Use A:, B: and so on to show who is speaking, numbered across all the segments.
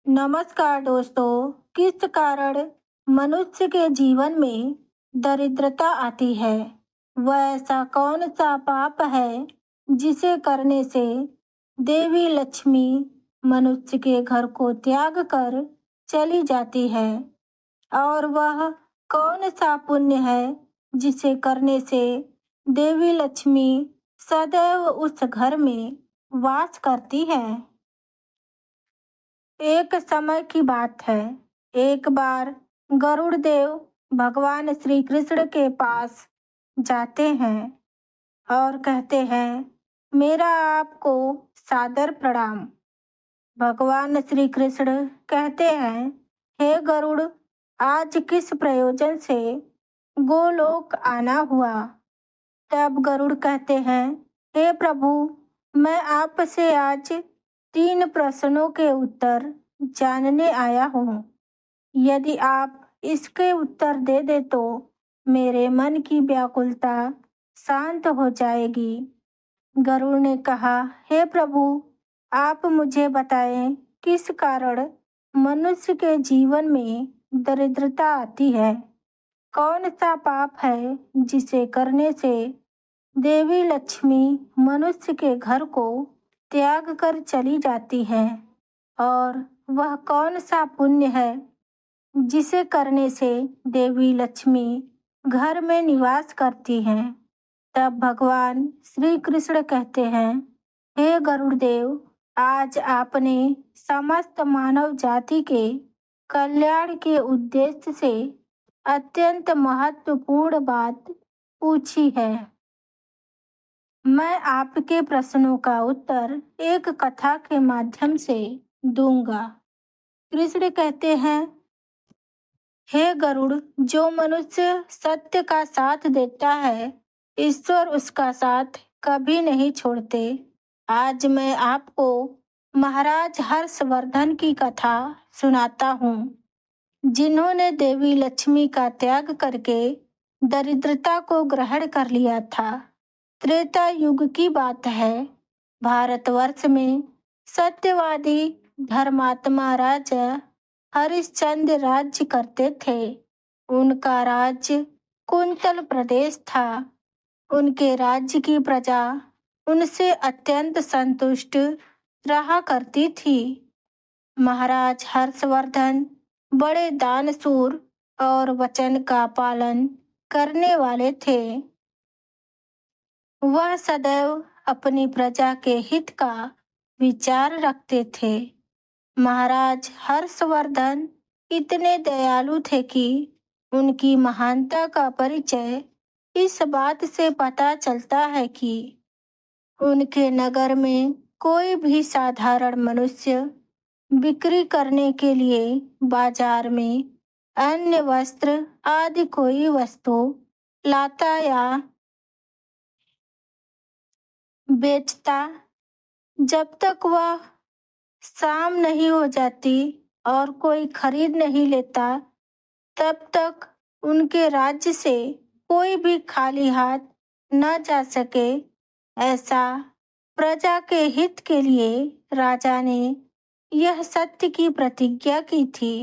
A: नमस्कार दोस्तों। किस कारण मनुष्य के जीवन में दरिद्रता आती है? वह ऐसा कौन सा पाप है जिसे करने से देवी लक्ष्मी मनुष्य के घर को त्याग कर चली जाती है? और वह कौन सा पुण्य है जिसे करने से देवी लक्ष्मी सदैव उस घर में वास करती है? एक समय की बात है। एक बार गरुड़ देव भगवान श्री कृष्ण के पास जाते हैं और कहते हैं, मेरा आपको सादर प्रणाम। भगवान श्री कृष्ण कहते हैं, हे गरुड़, आज किस प्रयोजन से गोलोक आना हुआ? तब गरुड़ कहते हैं, हे प्रभु, मैं आपसे आज 3 प्रश्नों के उत्तर जानने आया हूँ। यदि आप इसके उत्तर दे दे तो मेरे मन की व्याकुलता शांत हो जाएगी। गरुड़ ने कहा, हे प्रभु, आप मुझे बताएं किस कारण मनुष्य के जीवन में दरिद्रता आती है? कौन सा पाप है जिसे करने से देवी लक्ष्मी मनुष्य के घर को त्याग कर चली जाती है? और वह कौन सा पुण्य है जिसे करने से देवी लक्ष्मी घर में निवास करती हैं? तब भगवान श्री कृष्ण कहते हैं, हे गरुड़देव, आज आपने समस्त मानव जाति के कल्याण के उद्देश्य से अत्यंत महत्वपूर्ण बात पूछी है। मैं आपके प्रश्नों का उत्तर एक कथा के माध्यम से दूंगा। कृष्ण कहते हैं, हे गरुड़, जो मनुष्य सत्य का साथ देता है, ईश्वर उसका साथ कभी नहीं छोड़ते। आज मैं आपको महाराज हर्षवर्धन की कथा सुनाता हूँ, जिन्होंने देवी लक्ष्मी का त्याग करके दरिद्रता को ग्रहण कर लिया था। त्रेता युग की बात है। भारतवर्ष में सत्यवादी धर्मात्मा राजा हरिश्चंद्र राज्य करते थे। उनका राज्य कुंतल प्रदेश था। उनके राज्य की प्रजा उनसे अत्यंत संतुष्ट रहा करती थी। महाराज हर्षवर्धन बड़े दानशूर और वचन का पालन करने वाले थे। वह सदैव अपनी प्रजा के हित का विचार रखते थे। महाराज हर्षवर्धन इतने दयालु थे कि उनकी महानता का परिचय इस बात से पता चलता है कि उनके नगर में कोई भी साधारण मनुष्य बिक्री करने के लिए बाजार में अन्य वस्त्र आदि कोई वस्तु लाता या बेचता, जब तक वह शाम नहीं हो जाती और कोई खरीद नहीं लेता, तब तक उनके राज्य से कोई भी खाली हाथ न जा सके। ऐसा प्रजा के हित के लिए राजा ने यह सत्य की प्रतिज्ञा की थी।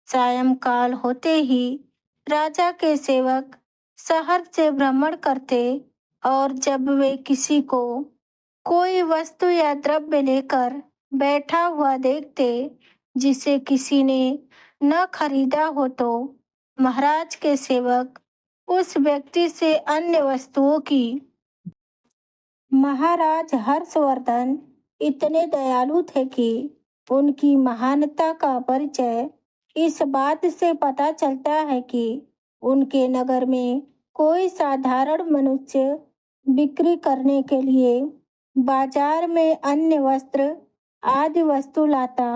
A: सायंकाल होते ही राजा के सेवक शहर से भ्रमण करते और जब वे किसी को कोई वस्तु या द्रव्य लेकर बैठा हुआ देखते जिसे किसी ने न खरीदा हो, तो महाराज के सेवक उस व्यक्ति से अन्य वस्तुओं की। महाराज हर्षवर्धन इतने दयालु थे कि उनकी महानता का परिचय इस बात से पता चलता है कि उनके नगर में कोई साधारण मनुष्य बिक्री करने के लिए बाजार में अन्य वस्त्र आदि वस्तु लाता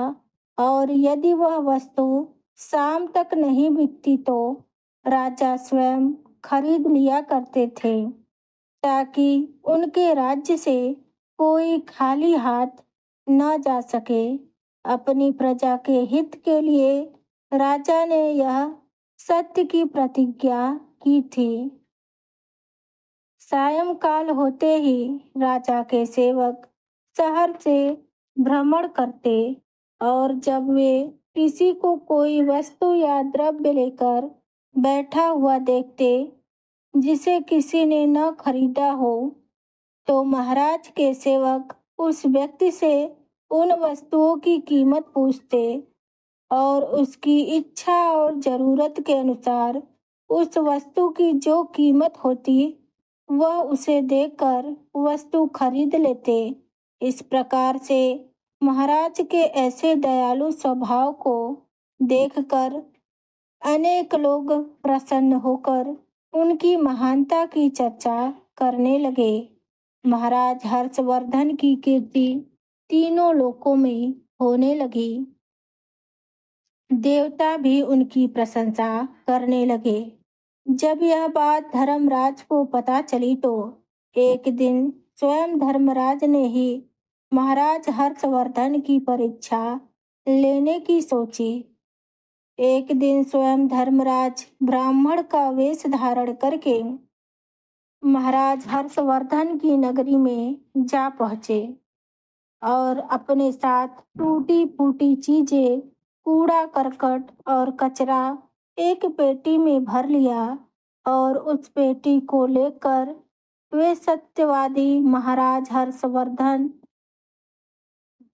A: और यदि वह वस्तु शाम तक नहीं बिकती तो राजा स्वयं खरीद लिया करते थे, ताकि उनके राज्य से कोई खाली हाथ न जा सके। अपनी प्रजा के हित के लिए राजा ने यह सत्य की प्रतिज्ञा की थी। सायंकाल होते ही राजा के सेवक शहर से भ्रमण करते और जब वे किसी को कोई वस्तु या द्रव्य लेकर बैठा हुआ देखते जिसे किसी ने न खरीदा हो, तो महाराज के सेवक उस व्यक्ति से उन वस्तुओं की कीमत पूछते और उसकी इच्छा और जरूरत के अनुसार उस वस्तु की जो कीमत होती वह उसे देकर वस्तु खरीद लेते। इस प्रकार से महाराज के ऐसे दयालु स्वभाव को देखकर अनेक लोग प्रसन्न होकर उनकी महानता की चर्चा करने लगे। महाराज हर्षवर्धन की कीर्ति तीनों लोकों में होने लगी। देवता भी उनकी प्रशंसा करने लगे। जब यह बात धर्मराज को पता चली तो एक दिन स्वयं धर्मराज ने ही महाराज हर्षवर्धन की परीक्षा लेने की सोची। एक दिन स्वयं धर्मराज ब्राह्मण का वेश धारण करके महाराज हर्षवर्धन की नगरी में जा पहुंचे और अपने साथ टूटी फूटी चीजें, कूड़ा करकट और कचरा एक पेटी में भर लिया और उस पेटी को लेकर वे सत्यवादी महाराज हर्षवर्धन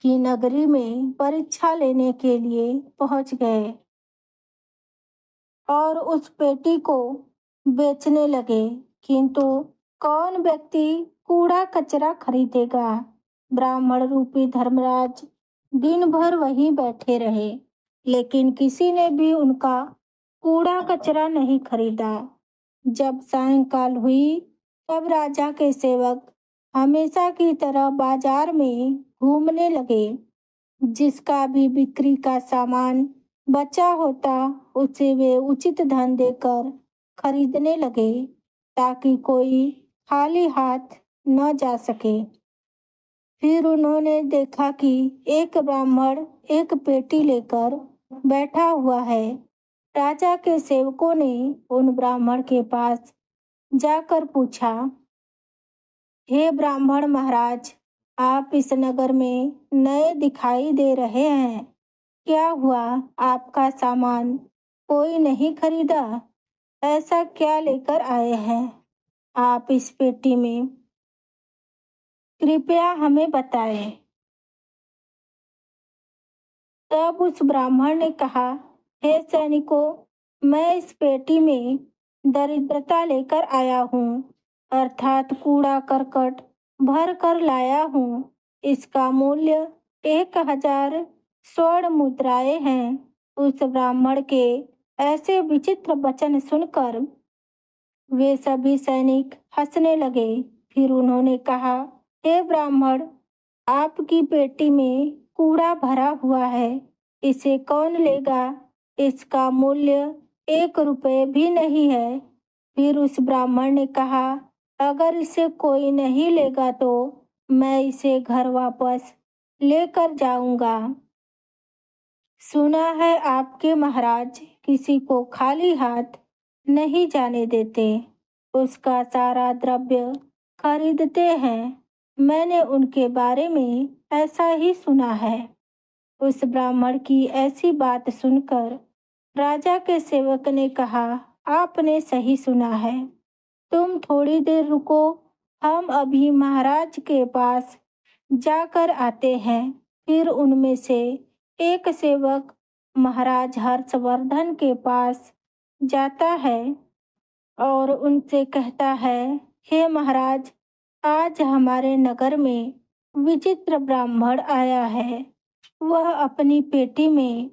A: की नगरी में परीक्षा लेने के लिए पहुंच गए और उस पेटी को बेचने लगे। किंतु कौन व्यक्ति कूड़ा कचरा खरीदेगा? ब्राह्मण रूपी धर्मराज दिन भर वहीं बैठे रहे, लेकिन किसी ने भी उनका कूड़ा कचरा नहीं खरीदा। जब सायंकाल हुई तब राजा के सेवक हमेशा की तरह बाजार में घूमने लगे। जिसका भी बिक्री का सामान बचा होता उसे वे उचित धन देकर खरीदने लगे ताकि कोई खाली हाथ न जा सके। फिर उन्होंने देखा कि एक ब्राह्मण एक पेटी लेकर बैठा हुआ है। राजा के सेवकों ने उन ब्राह्मण के पास जाकर पूछा, हे ब्राह्मण महाराज, आप इस नगर में नए दिखाई दे रहे हैं, क्या हुआ? आपका सामान कोई नहीं खरीदा? ऐसा क्या लेकर आए हैं आप इस पेटी में? कृपया हमें बताएं। तब उस ब्राह्मण ने कहा, हे सैनिकों, मैं इस पेटी में दरिद्रता लेकर आया हूँ, अर्थात कूड़ा करकट भर कर लाया हूँ। इसका मूल्य 1000 स्वर्ण मुद्राएं हैं। उस ब्राह्मण के ऐसे विचित्र वचन सुनकर वे सभी सैनिक हंसने लगे। फिर उन्होंने कहा, हे ब्राह्मण, आपकी पेटी में कूड़ा भरा हुआ है, इसे कौन लेगा? इसका मूल्य 1 रुपये भी नहीं है। फिर उस ब्राह्मण ने कहा, अगर इसे कोई नहीं लेगा तो मैं इसे घर वापस लेकर जाऊंगा। सुना है आपके महाराज किसी को खाली हाथ नहीं जाने देते, उसका सारा द्रव्य खरीदते हैं। मैंने उनके बारे में ऐसा ही सुना है। उस ब्राह्मण की ऐसी बात सुनकर राजा के सेवक ने कहा, आपने सही सुना है। तुम थोड़ी देर रुको, हम अभी महाराज के पास जाकर आते हैं। फिर उनमें से एक सेवक महाराज हर्षवर्धन के पास जाता है और उनसे कहता है, हे महाराज, आज हमारे नगर में विचित्र ब्राह्मण आया है। वह अपनी पेटी में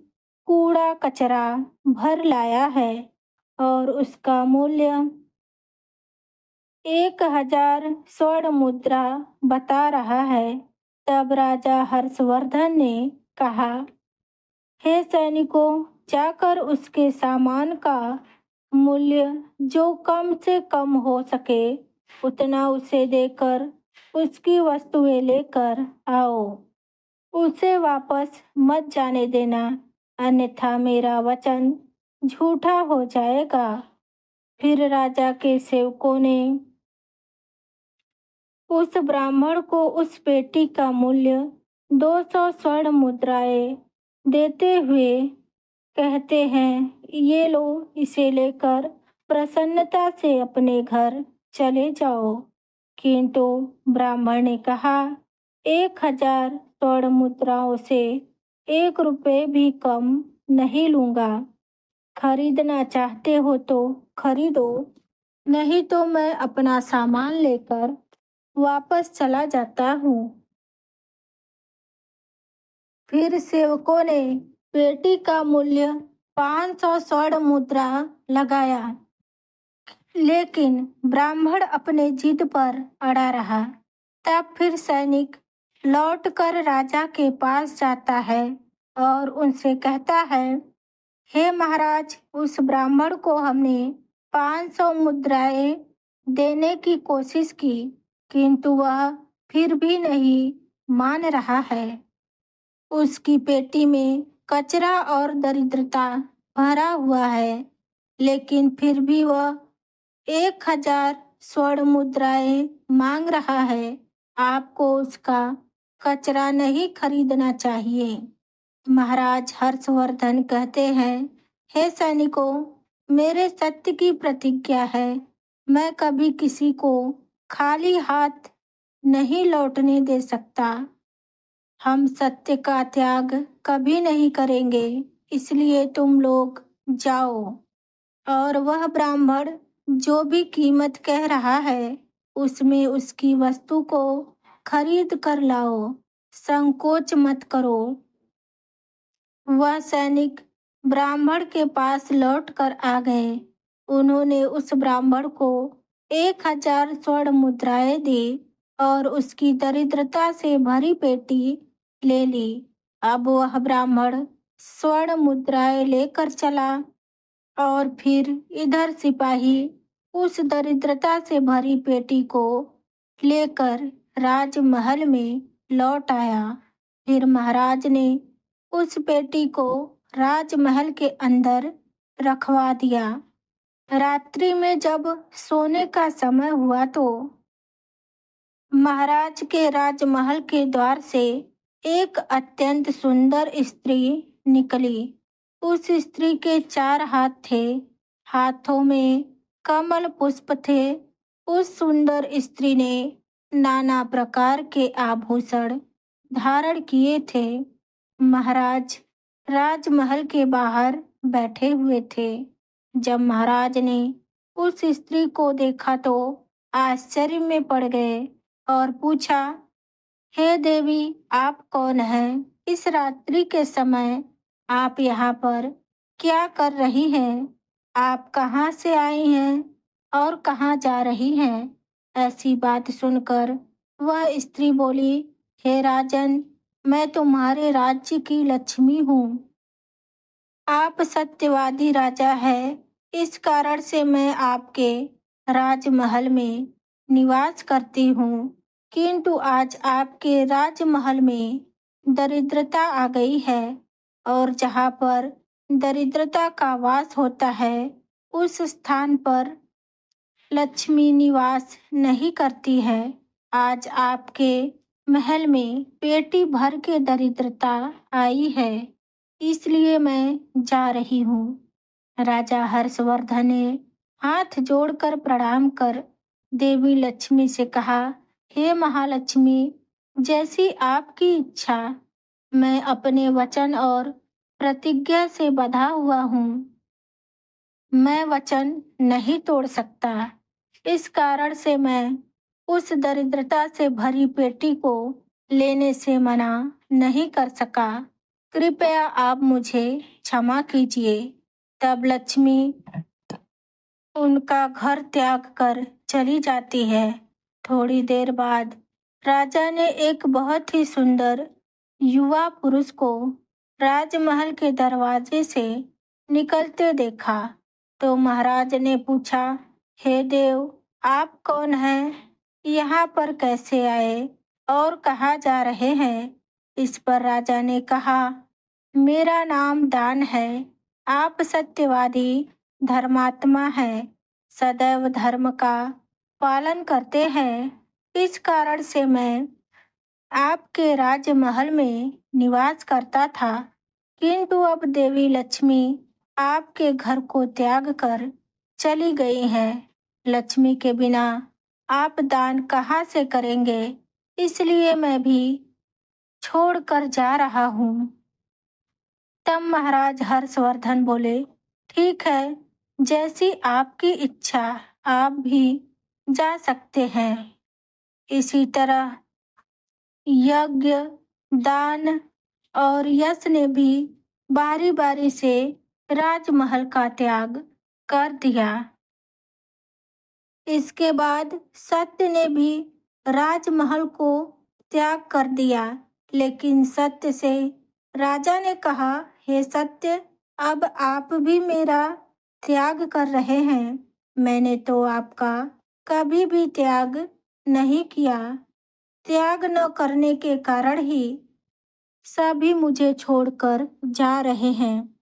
A: कूड़ा कचरा भर लाया है और उसका मूल्य 1000 स्वर्ण मुद्रा बता रहा है। तब राजा हर्षवर्धन ने कहा, हे सैनिकों, जाकर उसके सामान का मूल्य जो कम से कम हो सके उतना उसे देकर उसकी वस्तुएं लेकर आओ। उसे वापस मत जाने देना, अन्यथा मेरा वचन झूठा हो जाएगा। फिर राजा के सेवकों ने उस ब्राह्मण को उस पेटी का मूल्य 200 स्वर्ण मुद्राएं देते हुए कहते हैं, ये लो, इसे लेकर प्रसन्नता से अपने घर चले जाओ। किंतु ब्राह्मण ने कहा, 1,000 स्वर्ण मुद्राओं से 1 रुपए भी कम नहीं लूंगा। खरीदना चाहते हो तो खरीदो, नहीं तो मैं अपना सामान लेकर वापस चला जाता हूँ। फिर सेवकों ने पेटी का मूल्य 500 स्वर्ण मुद्रा लगाया, लेकिन ब्राह्मण अपने जिद पर अड़ा रहा। तब फिर सैनिक लौटकर राजा के पास जाता है और उनसे कहता है, हे महाराज, उस ब्राह्मण को हमने 500 मुद्राएं देने की कोशिश की, किंतु वह फिर भी नहीं मान रहा है। उसकी पेटी में कचरा और दरिद्रता भरा हुआ है, लेकिन फिर भी वह 1,000 स्वर्ण मुद्राएं मांग रहा है। आपको उसका कचरा नहीं खरीदना चाहिए। महाराज हर्षवर्धन कहते हैं, हे सैनिकों, मेरे सत्य की प्रतिज्ञा है, मैं कभी किसी को खाली हाथ नहीं लौटने दे सकता। हम सत्य का त्याग कभी नहीं करेंगे, इसलिए तुम लोग जाओ और वह ब्राह्मण जो भी कीमत कह रहा है, उसमें उसकी वस्तु को खरीद कर लाओ, संकोच मत करो। वह सैनिक ब्राह्मण के पास लौट कर आ गए। उन्होंने उस ब्राह्मण को 1,000 स्वर्ण मुद्राएं दी और उसकी दरिद्रता से भरी पेटी ले ली। अब वह ब्राह्मण स्वर्ण मुद्राएं लेकर चला और फिर इधर सिपाही उस दरिद्रता से भरी पेटी को लेकर राजमहल में लौट आया। फिर महाराज ने उस पेटी को राजमहल के अंदर रखवा दिया। रात्रि में जब सोने का समय हुआ तो महाराज के राजमहल के द्वार से एक अत्यंत सुंदर स्त्री निकली। उस स्त्री के 4 हाथ थे, हाथों में कमल पुष्प थे। उस सुंदर स्त्री ने नाना प्रकार के आभूषण धारण किए थे। महाराज राजमहल के बाहर बैठे हुए थे। जब महाराज ने उस स्त्री को देखा तो आश्चर्य में पड़ गए और पूछा, हे देवी, आप कौन हैं? इस रात्रि के समय आप यहाँ पर क्या कर रही हैं? आप कहाँ से आई हैं और कहाँ जा रही हैं? ऐसी बात सुनकर वह स्त्री बोली, हे राजन, मैं तुम्हारे राज्य की लक्ष्मी हूँ। आप सत्यवादी राजा हैं, इस कारण से मैं आपके राजमहल में निवास करती हूँ। किंतु आज आपके राजमहल में दरिद्रता आ गई है और जहाँ पर दरिद्रता का वास होता है, उस स्थान पर लक्ष्मी निवास नहीं करती है। आज आपके महल में पेटी भर के दरिद्रता आई है, इसलिए मैं जा रही हूँ। राजा हर्षवर्धन ने हाथ जोड़कर प्रणाम कर देवी लक्ष्मी से कहा, हे महालक्ष्मी, जैसी आपकी इच्छा। मैं अपने वचन और प्रतिज्ञा से बंधा हुआ हूँ। मैं वचन नहीं तोड़ सकता। इस कारण से मैं उस दरिद्रता से भरी पेटी को लेने से मना नहीं कर सका। कृपया आप मुझे क्षमा कीजिए। तब लक्ष्मी उनका घर त्याग कर चली जाती है। थोड़ी देर बाद राजा ने एक बहुत ही सुंदर युवा पुरुष को राजमहल के दरवाजे से निकलते देखा। तो महाराज ने पूछा, हे देव, आप कौन हैं? यहाँ पर कैसे आए और कहाँ जा रहे हैं? इस पर राजा ने कहा, मेरा नाम दान है। आप सत्यवादी धर्मात्मा हैं, सदैव धर्म का पालन करते हैं। इस कारण से मैं आपके राजमहल में निवास करता था, किंतु अब देवी लक्ष्मी आपके घर को त्याग कर चली गई हैं। लक्ष्मी के बिना आप दान कहाँ से करेंगे, इसलिए मैं भी छोड़कर जा रहा हूँ। तब महाराज हर्षवर्धन बोले, ठीक है, जैसी आपकी इच्छा, आप भी जा सकते हैं। इसी तरह यज्ञ, दान और यश ने भी बारी बारी से राजमहल का त्याग कर दिया। इसके बाद सत्य ने भी राजमहल को त्याग कर दिया। लेकिन सत्य से राजा ने कहा, हे सत्य, अब आप भी मेरा त्याग कर रहे हैं। मैंने तो आपका कभी भी त्याग नहीं किया। त्याग न करने के कारण ही सभी मुझे छोड़कर जा रहे हैं।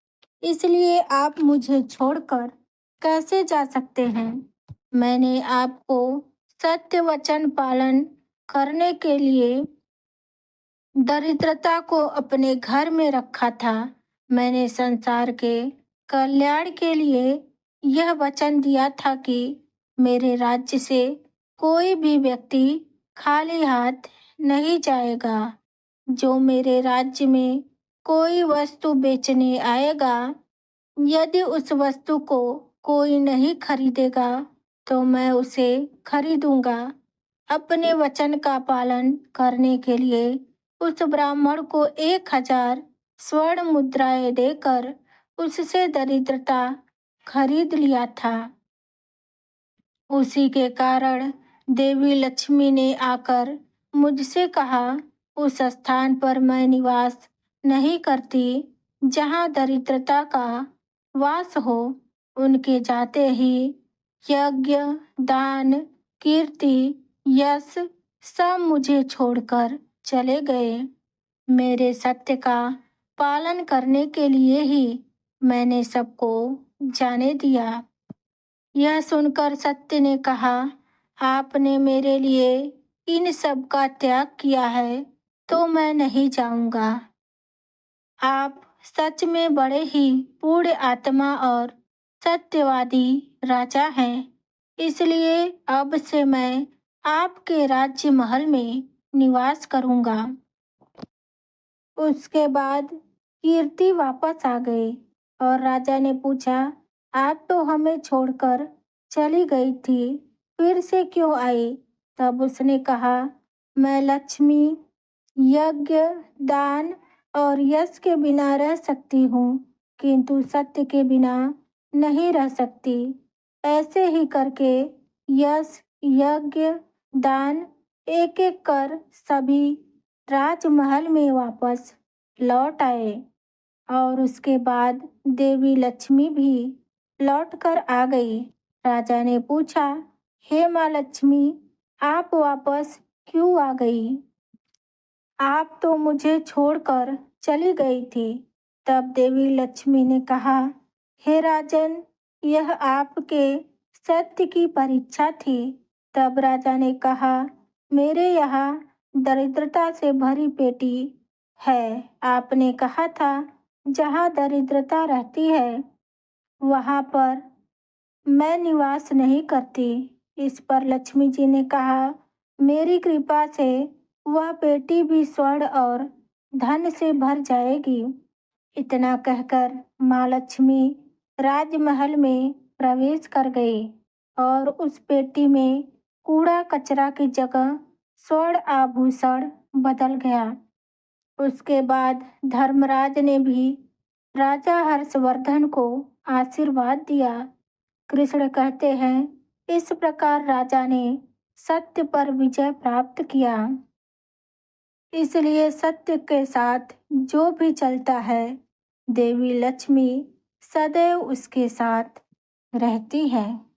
A: इसलिए आप मुझे छोड़कर कैसे जा सकते हैं? मैंने आपको सत्य वचन पालन करने के लिए दरिद्रता को अपने घर में रखा था। मैंने संसार के कल्याण के लिए यह वचन दिया था कि मेरे राज्य से कोई भी व्यक्ति खाली हाथ नहीं जाएगा। जो मेरे राज्य में कोई वस्तु बेचने आएगा, यदि उस वस्तु को कोई नहीं खरीदेगा तो मैं उसे खरीदूंगा। अपने वचन का पालन करने के लिए उस ब्राह्मण को 1000 स्वर्ण मुद्राएं देकर उससे दरिद्रता खरीद लिया था। उसी के कारण देवी लक्ष्मी ने आकर मुझसे कहा, उस स्थान पर मैं निवास नहीं करती जहाँ दरिद्रता का वास हो। उनके जाते ही यज्ञ, दान, कीर्ति, यश सब मुझे छोड़कर चले गए। मेरे सत्य का पालन करने के लिए ही मैंने सबको जाने दिया। यह सुनकर सत्य ने कहा, आपने मेरे लिए इन सब का त्याग किया है तो मैं नहीं जाऊंगा। आप सच में बड़े ही पूर्ण आत्मा और सत्यवादी राजा हैं। इसलिए अब से मैं आपके राज्य महल में निवास करूंगा। उसके बाद कीर्ति वापस आ गई और राजा ने पूछा, आप तो हमें छोड़कर चली गई थी, फिर से क्यों आई? तब उसने कहा, मैं लक्ष्मी, यज्ञ, दान और यश के बिना रह सकती हूँ, किंतु सत्य के बिना नहीं रह सकती। ऐसे ही करके यश, यज्ञ, दान एक एक कर सभी राजमहल में वापस लौट आए और उसके बाद देवी लक्ष्मी भी लौटकर आ गई। राजा ने पूछा, हे माँ लक्ष्मी, आप वापस क्यों आ गई? आप तो मुझे छोड़कर चली गई थी। तब देवी लक्ष्मी ने कहा, हे राजन, यह आपके सत्य की परीक्षा थी। तब राजा ने कहा, मेरे यहाँ दरिद्रता से भरी पेटी है। आपने कहा था जहाँ दरिद्रता रहती है वहाँ पर मैं निवास नहीं करती। इस पर लक्ष्मी जी ने कहा, मेरी कृपा से वह पेटी भी स्वर्ण और धन से भर जाएगी। इतना कहकर माँ लक्ष्मी राजमहल में प्रवेश कर गई और उस पेटी में कूड़ा कचरा की जगह स्वर्ण आभूषण बदल गया। उसके बाद धर्मराज ने भी राजा हर्षवर्धन को आशीर्वाद दिया। कृष्ण कहते हैं, इस प्रकार राजा ने सत्य पर विजय प्राप्त किया। इसलिए सत्य के साथ जो भी चलता है, देवी लक्ष्मी सदैव उसके साथ रहती है।